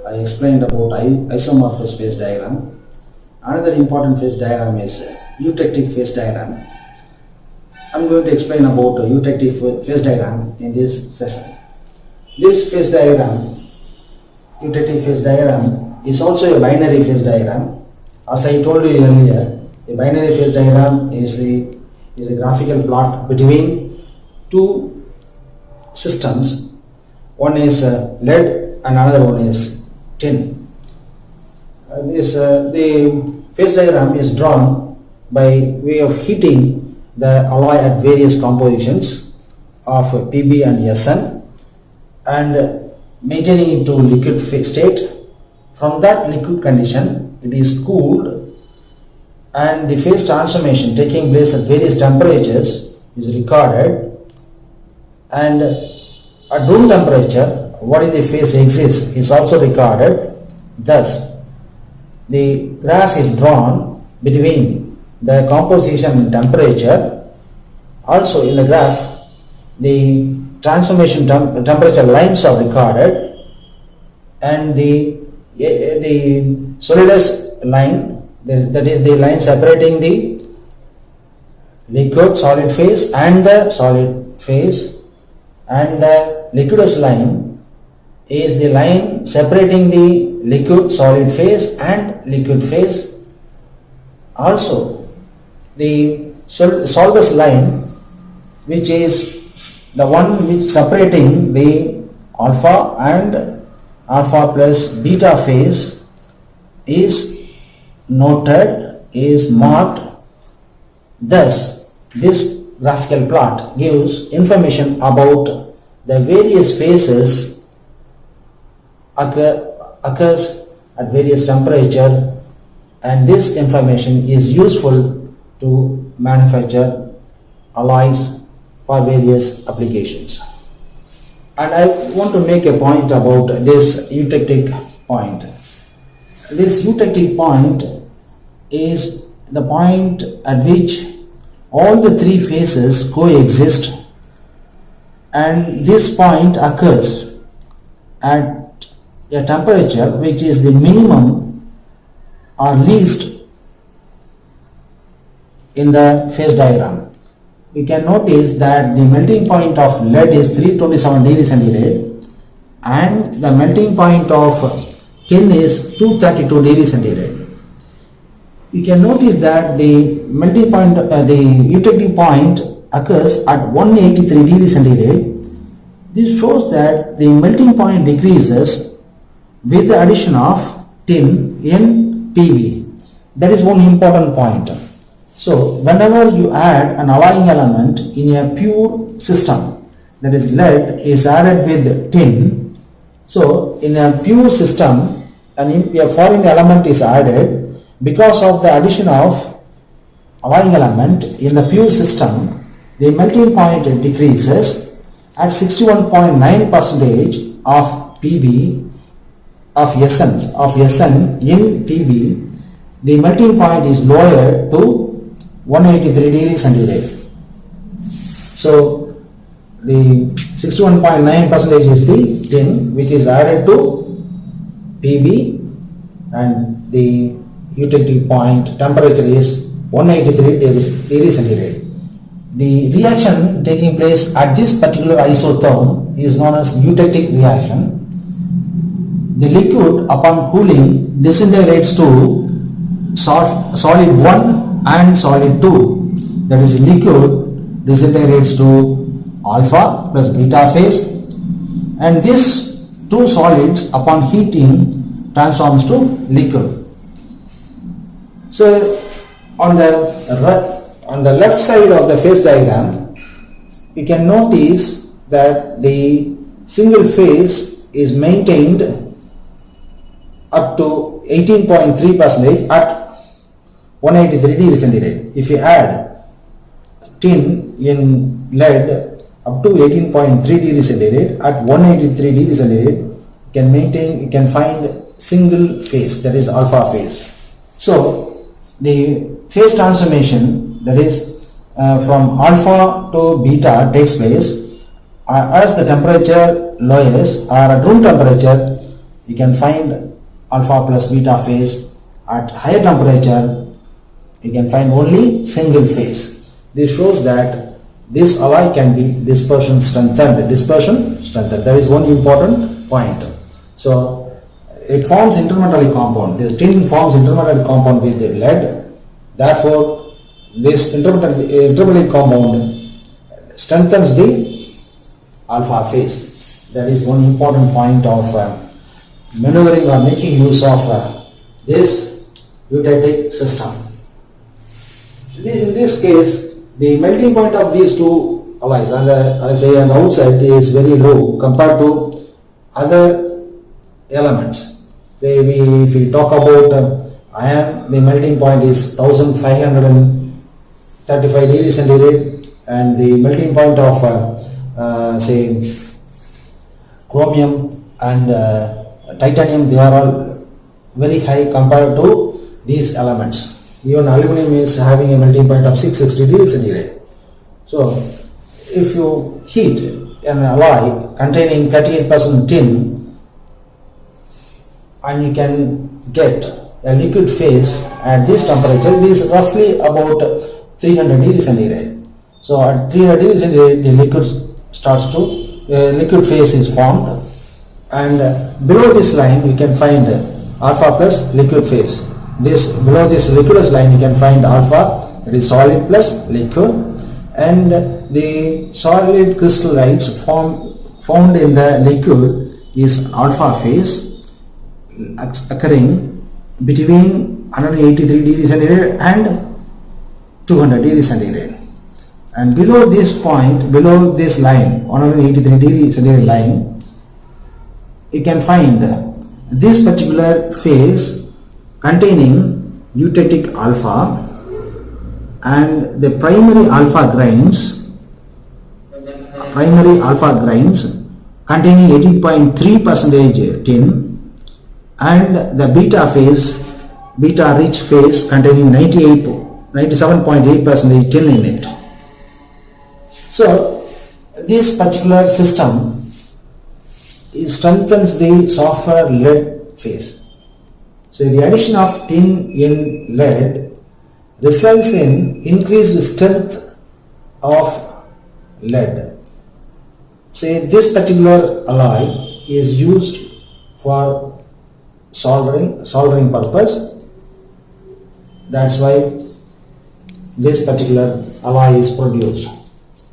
I explained about isomorphous phase diagram. Another important phase diagram is eutectic phase diagram. I'm going to explain about eutectic phase diagram in this session. This phase diagram, eutectic phase diagram, is also a binary phase diagram. As I told you earlier, a binary phase diagram is a graphical plot between two systems. One is lead and another one is tin. The phase diagram is drawn by way of heating the alloy at various compositions of Pb and Sn and maintaining it to liquid state. From that liquid condition, it is cooled, and the phase transformation taking place at various temperatures is recorded, and at room temperature what is the phase exists is also recorded. Thus the graph is drawn between the composition and temperature. Also in the graph the transformation temperature lines are recorded, and the solidus line, that is the line separating the liquid solid phase and the solid phase, and the liquidus line is the line separating the liquid solid phase and liquid phase. Also the solidus line, which is the one which separating the alpha and alpha plus beta phase, is noted, is marked. Thus this graphical plot gives information about the various phases occurs at various temperature, and this information is useful to manufacture alloys for various applications. And I want to make a point about this eutectic point. This eutectic point is the point at which all the three phases coexist, and this point occurs at a temperature which is the minimum or least in the phase diagram. We can notice that the melting point of lead is 327 degrees centigrade and the melting point of tin is 232 degrees centigrade. We can notice that the melting point, the eutectic point occurs at 183 degrees centigrade. This shows that the melting point decreases with the addition of tin in Pb. That is one important point. So whenever you add an alloying element in a pure system, that is lead is added with tin. So in a pure system, a foreign element is added. Because of the addition of alloying element in the pure system, the melting point decreases at 61.9% of Pb of Sn in Pb. The melting point is lowered to 183 degrees centigrade. So the 61.9% is the tin which is added to Pb, and the eutectic point temperature is 183 degrees centigrade. The reaction taking place at this particular isotherm is known as eutectic reaction. The liquid upon cooling disintegrates to solid 1 and solid 2, that is liquid disintegrates to alpha plus beta phase, and these two solids upon heating transforms to liquid. So on the left side of the phase diagram, you can notice that the single phase is maintained up to 18.3% at 183 degrees centigrade. If you add tin in lead up to 18.3 degrees centigrade at 183 degrees centigrade, you can find single phase, that is alpha phase. So the phase transformation, that is from alpha to beta, takes place as the temperature lowers, or at room temperature you can find alpha plus beta phase. At higher temperature, you can find only single phase. This shows that this alloy can be dispersion strengthened. That is one important point. So it forms intermetallic compound. The tin forms intermetallic compound with the lead. Therefore, this intermetallic compound strengthens the alpha phase. That is one important point of maneuvering or making use of this eutectic system. In this case, the melting point of these two alloys, I say on the outside, is very low compared to other elements. Say if we talk about iron, the melting point is 1535 degrees centigrade, and the melting point of say chromium and titanium, they are all very high compared to these elements. Even aluminum is having a melting point of 660 degrees centigrade. So if you heat an alloy containing 38% tin, and you can get a liquid phase at this temperature, it is roughly about 300 degrees centigrade. So at 300 degrees centigrade, the liquid phase is formed, and below this line you can find alpha plus liquid phase. Below this liquidous line you can find alpha, that is solid plus liquid, and the solid crystallites found in the liquid is alpha phase occurring between 183 degrees centigrade and 200 degrees centigrade. And below this point, below this line, 183 degrees centigrade line, you can find this particular phase containing eutectic alpha, and the primary alpha grains containing 18.3% tin, and the beta rich phase containing 97.8% tin in it. So this particular system strengthens the sulfur lead phase. So the addition of tin in lead results in increased strength of lead. Say this particular alloy is used for soldering purpose. That's why this particular alloy is produced.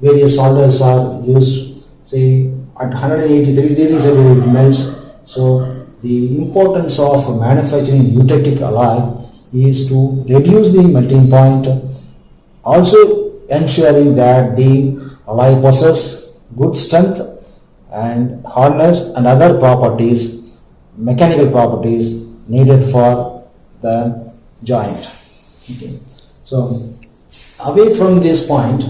Various solders are used. Say at 183 degrees it melts. So the importance of manufacturing eutectic alloy is to reduce the melting point, also ensuring that the alloy possesses good strength and hardness and other properties, mechanical properties needed for the joint. Okay. So away from this point,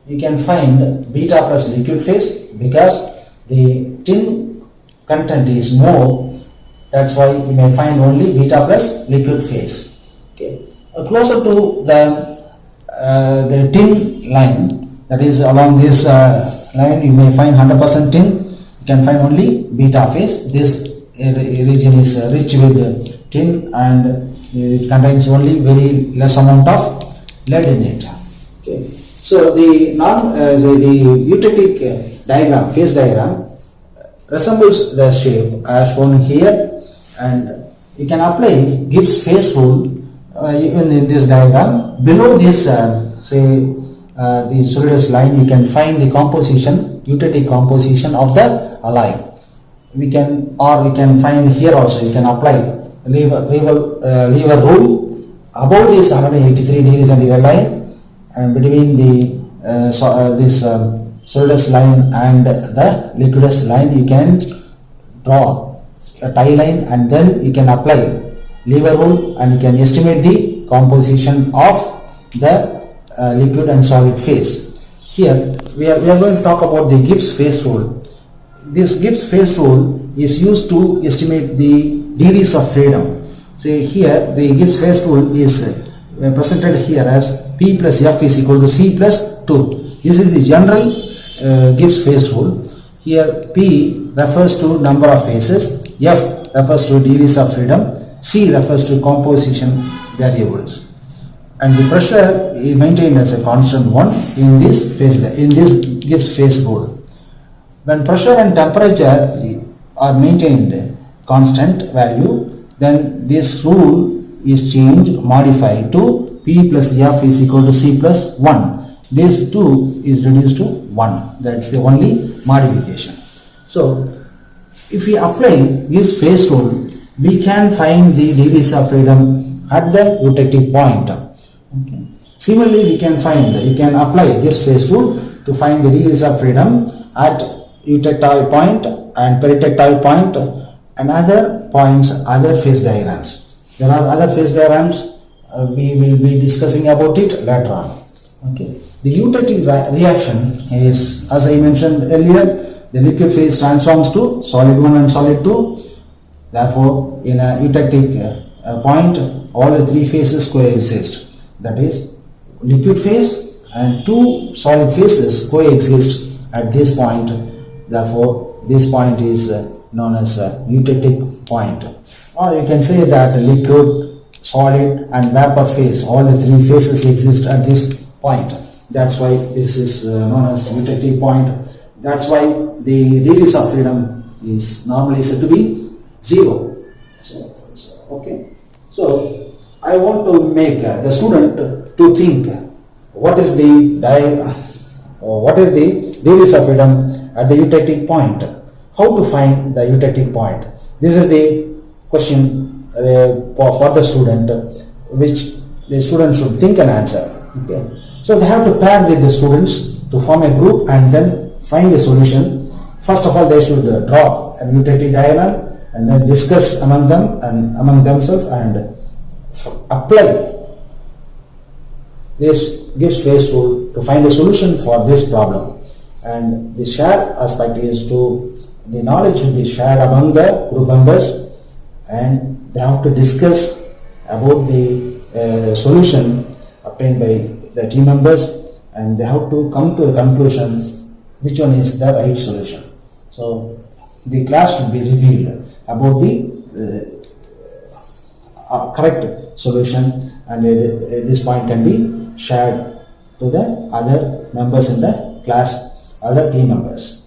you can find beta plus liquid phase because the tin content is more. That's why you may find only beta plus liquid phase. Okay. Closer to the tin line, that is along this line, you may find 100% tin. You can find only beta phase. This region is rich with tin, and it contains only very less amount of lead in it. Okay. So the eutectic diagram, phase diagram, resembles the shape as shown here. And you can apply Gibbs phase rule even in this diagram. Below this the solidus line, you can find the eutectic composition of the alloy. We can find here also. You can apply lever rule above this 183 degrees centigrade line, and between this solidus line and the liquidus line, you can draw a tie line, and then you can apply lever rule, and you can estimate the composition of the liquid and solid phase. Here we are going to talk about the Gibbs phase rule. This Gibbs phase rule is used to estimate the degrees of freedom. See here, the Gibbs phase rule is presented here as P plus F is equal to C plus 2. This is the general Gibbs phase rule. Here P refers to number of phases, F refers to degrees of freedom, C refers to composition variables, and the pressure is maintained as a constant one in this Gibbs phase rule. When pressure and temperature are maintained constant value, then this rule is changed, modified to P plus F is equal to C plus 1. This 2 is reduced to 1. That's the only modification. So if we apply this phase rule, we can find the degrees of freedom at the eutectic point. Okay. Similarly, we can apply this phase rule to find the degrees of freedom at eutectic point and peritectic point and other points, other phase diagrams. There are other phase diagrams, we will be discussing about it later on. Okay. The eutectic reaction is, as I mentioned earlier, the liquid phase transforms to solid 1 and solid 2. Therefore, in a eutectic point, all the three phases coexist. That is, liquid phase and two solid phases coexist at this point. Therefore, this point is known as a eutectic point. Or you can say that liquid, solid and vapor phase, all the three phases exist at this point. That's why this is known as eutectic point. That's why the degrees of freedom is normally said to be 0. So I want to make the student to think what is the degrees of freedom at the eutectic point. How to find the eutectic point? This is the question for the student, which the student should think and answer. Okay. So they have to pair with the students to form a group and then find a solution. First of all, they should draw a eutectic diagram and then discuss among them and among themselves and apply this Gibbs phase rule to find a solution for this problem. And the share aspect is the knowledge should be shared among the group members, and they have to discuss about the solution obtained by the team members, and they have to come to a conclusion which one is the right solution. So the class should be revealed about the correct solution, and this point can be shared to the other members in the class, other team members.